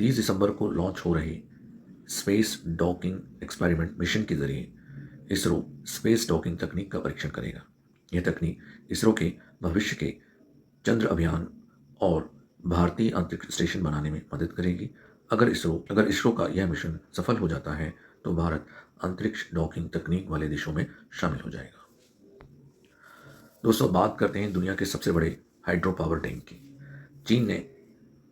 30 दिसंबर को लॉन्च हो रहे स्पेस डॉकिंग एक्सपेरिमेंट मिशन के जरिए इसरो स्पेस डॉकिंग तकनीक का परीक्षण करेगा। यह तकनीक इसरो के भविष्य के चंद्र अभियान और भारतीय अंतरिक्ष स्टेशन बनाने में मदद करेगी। अगर इसरो का यह मिशन सफल हो जाता है तो भारत अंतरिक्ष डॉकिंग तकनीक वाले देशों में शामिल हो जाएगा। दोस्तों, बात करते हैं दुनिया के सबसे बड़े हाइड्रो पावर डैम की। चीन ने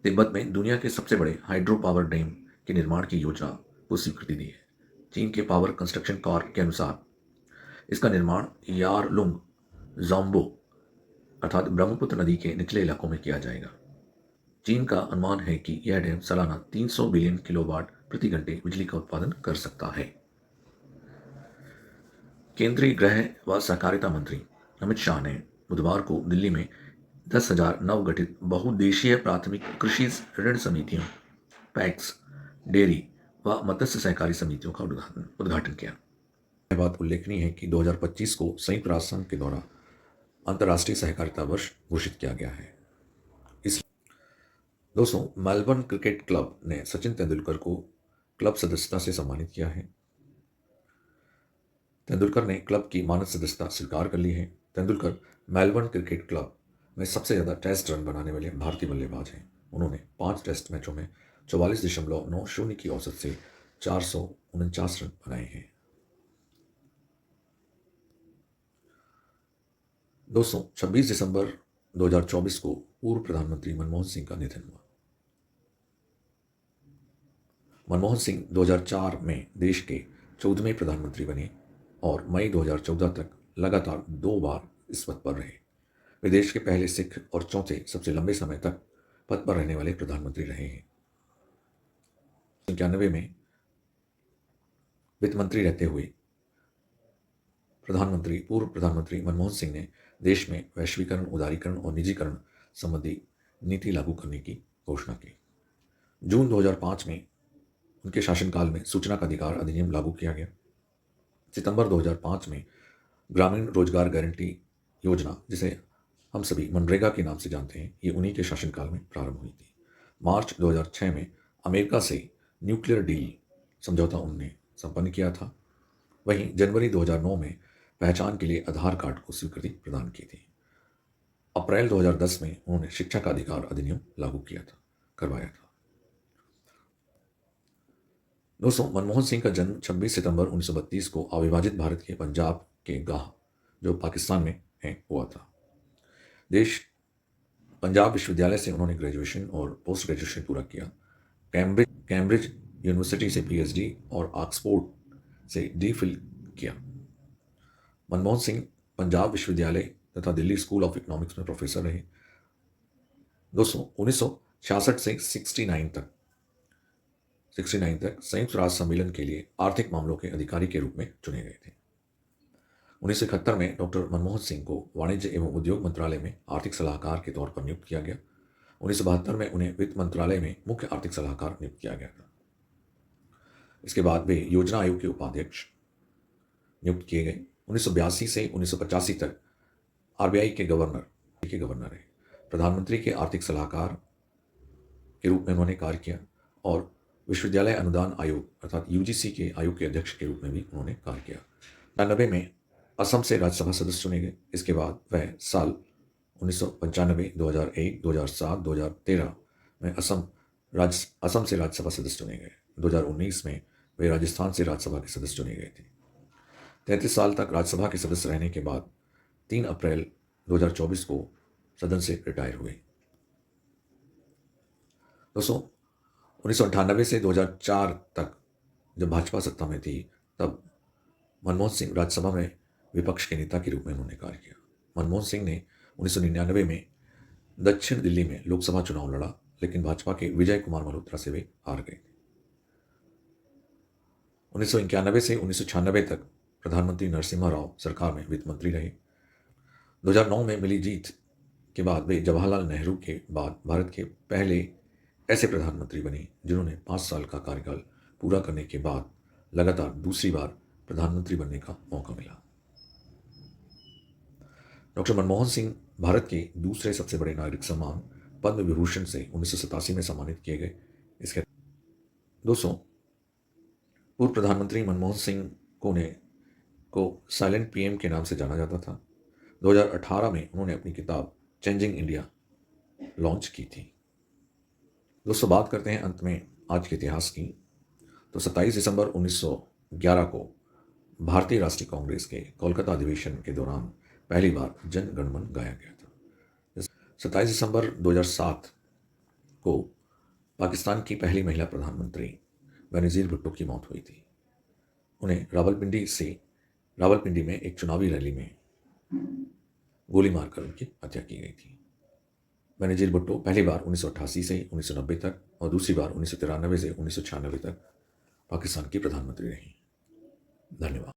तिब्बत में दुनिया के सबसे बड़े हाइड्रो पावर डैम के निर्माण की योजना को स्वीकृति दी है। चीन के पावर कंस्ट्रक्शन कॉर्प के अनुसार इसका निर्माण यारलुंग जोंबो अर्थात ब्रह्मपुत्र नदी के निचले इलाकों में किया जाएगा। चीन का अनुमान है कि यह डैम सालाना 300 बिलियन किलोवाट प्रति घंटे बिजली का उत्पादन कर सकता है। केंद्रीय गृह व सहकारिता मंत्री अमित शाह ने बुधवार को दिल्ली में 10,000 नवगठित बहुउद्देशीय प्राथमिक कृषि ऋण समितियों पैक्स, डेयरी व मत्स्य सहकारी समितियों का उद्घाटन किया। यह बात उल्लेखनीय है कि 2025 को संयुक्त राष्ट्र संघ के द्वारा अंतर्राष्ट्रीय सहकारिता वर्ष घोषित किया गया है। दोस्तों, मेलबर्न क्रिकेट क्लब ने सचिन तेंदुलकर को क्लब सदस्यता से सम्मानित किया है। तेंदुलकर ने क्लब की मानद सदस्यता स्वीकार कर ली है। तेंदुलकर मेलबर्न क्रिकेट क्लब में सबसे ज़्यादा टेस्ट रन बनाने वाले भारतीय बल्लेबाज हैं। उन्होंने 5 टेस्ट मैचों में 44.90 की औसत से 449 रन बनाए हैं। दोस्तों, 26 दिसंबर 2024 को पूर्व प्रधानमंत्री मनमोहन सिंह का निधन हुआ। मनमोहन सिंह 2004 में देश के 14वें प्रधानमंत्री बने और मई 2014 तक लगातार 2 बार इस पद पर रहे। वे देश के पहले सिख और चौथे सबसे लंबे समय तक पद पर रहने वाले प्रधानमंत्री रहे हैं। 91 में वित्त मंत्री रहते हुए पूर्व प्रधानमंत्री मनमोहन सिंह ने देश में वैश्वीकरण, उदारीकरण और निजीकरण संबंधी नीति लागू करने की घोषणा की। जून 2005 में उनके शासनकाल में सूचना का अधिकार अधिनियम लागू किया गया। सितंबर 2005 में ग्रामीण रोजगार गारंटी योजना, जिसे हम सभी मनरेगा के नाम से जानते हैं, ये उन्हीं के शासनकाल में प्रारंभ हुई थी। मार्च 2006 में अमेरिका से न्यूक्लियर डील समझौता उन्होंने संपन्न किया था। वहीं जनवरी 2009 में पहचान के लिए आधार कार्ड को स्वीकृति प्रदान की थी। अप्रैल 2010 में उन्होंने शिक्षा का अधिकार अधिनियम लागू करवाया था। दोस्तों, मनमोहन सिंह का जन्म 26 सितंबर 1932 को अविभाजित भारत के पंजाब के गाह, जो पाकिस्तान में है, हुआ था। पंजाब विश्वविद्यालय से उन्होंने ग्रेजुएशन और पोस्ट ग्रेजुएशन पूरा किया। कैम्ब्रिज यूनिवर्सिटी से पीएचडी और ऑक्सफोर्ड से डी.फिल किया। मनमोहन सिंह पंजाब विश्वविद्यालय तथा दिल्ली स्कूल ऑफ इकोनॉमिक्स में प्रोफेसर रहे। दोस्तों, 1966 से 69 तक संयुक्त राष्ट्र सम्मेलन के लिए आर्थिक मामलों के अधिकारी के रूप में चुने गए थे। 1971 में डॉक्टर मनमोहन सिंह को वाणिज्य एवं उद्योग मंत्रालय में आर्थिक सलाहकार के तौर पर नियुक्त किया गया। 1972 में उन्हें वित्त मंत्रालय में मुख्य आर्थिक सलाहकार नियुक्त किया गया था। इसके बाद वे योजना आयोग के उपाध्यक्ष नियुक्त किए गए। 1982 से 1985 तक आरबीआई के गवर्नर रहे। प्रधानमंत्री के आर्थिक सलाहकार के रूप में उन्होंने कार्य किया और विश्वविद्यालय अनुदान आयोग अर्थात यूजीसी के आयोग के अध्यक्ष के रूप में भी उन्होंने कार्य किया। 1999 में असम से राज्यसभा सदस्य चुने गए। इसके बाद वह साल 1995, 2001, 2007, 2013 में असम से राज्यसभा सदस्य चुने गए। 2019 में वे राजस्थान से राज्यसभा के सदस्य चुने गए थे। 33 साल तक राज्यसभा के सदस्य रहने के बाद 3 अप्रैल 2024 को सदन से रिटायर हुए। दोस्तों, 1998 से 2004 तक जब भाजपा सत्ता में थी, तब मनमोहन सिंह राज्यसभा में विपक्ष के नेता के रूप में उन्होंने कार्य किया। मनमोहन सिंह ने 1999 में दक्षिण दिल्ली में लोकसभा चुनाव लड़ा, लेकिन भाजपा के विजय कुमार मल्होत्रा से वे हार गए। 1991 से 1996 तक प्रधानमंत्री नरसिम्हा राव सरकार में वित्त मंत्री रहे। 2009 में मिली जीत के बाद वे जवाहरलाल नेहरू के बाद भारत के पहले ऐसे प्रधानमंत्री बने जिन्होंने 5 साल का कार्यकाल पूरा करने के बाद लगातार दूसरी बार प्रधानमंत्री बनने का मौका मिला। डॉक्टर मनमोहन सिंह भारत के दूसरे सबसे बड़े नागरिक सम्मान पद्म विभूषण से 1987 में सम्मानित किए गए। दोस्तों, पूर्व प्रधानमंत्री मनमोहन सिंह को साइलेंट पीएम के नाम से जाना जाता था। 2018 में उन्होंने अपनी किताब चेंजिंग इंडिया लॉन्च की थी। दोस्तों, बात करते हैं अंत में आज के इतिहास की। तो 27 दिसंबर 1911 को भारतीय राष्ट्रीय कांग्रेस के कोलकाता अधिवेशन के दौरान पहली बार जन गण मन गाया गया था। 27 दिसंबर 2007 को पाकिस्तान की पहली महिला प्रधानमंत्री बेनज़ीर भुट्टो की मौत हुई थी। उन्हें रावलपिंडी में एक चुनावी रैली में गोली मारकर उनकी हत्या की गई थी। बेनज़ीर भुट्टो पहली बार 1988 से 1990 तक और दूसरी बार 1993 से 1996 तक पाकिस्तान की प्रधानमंत्री रहीं। धन्यवाद।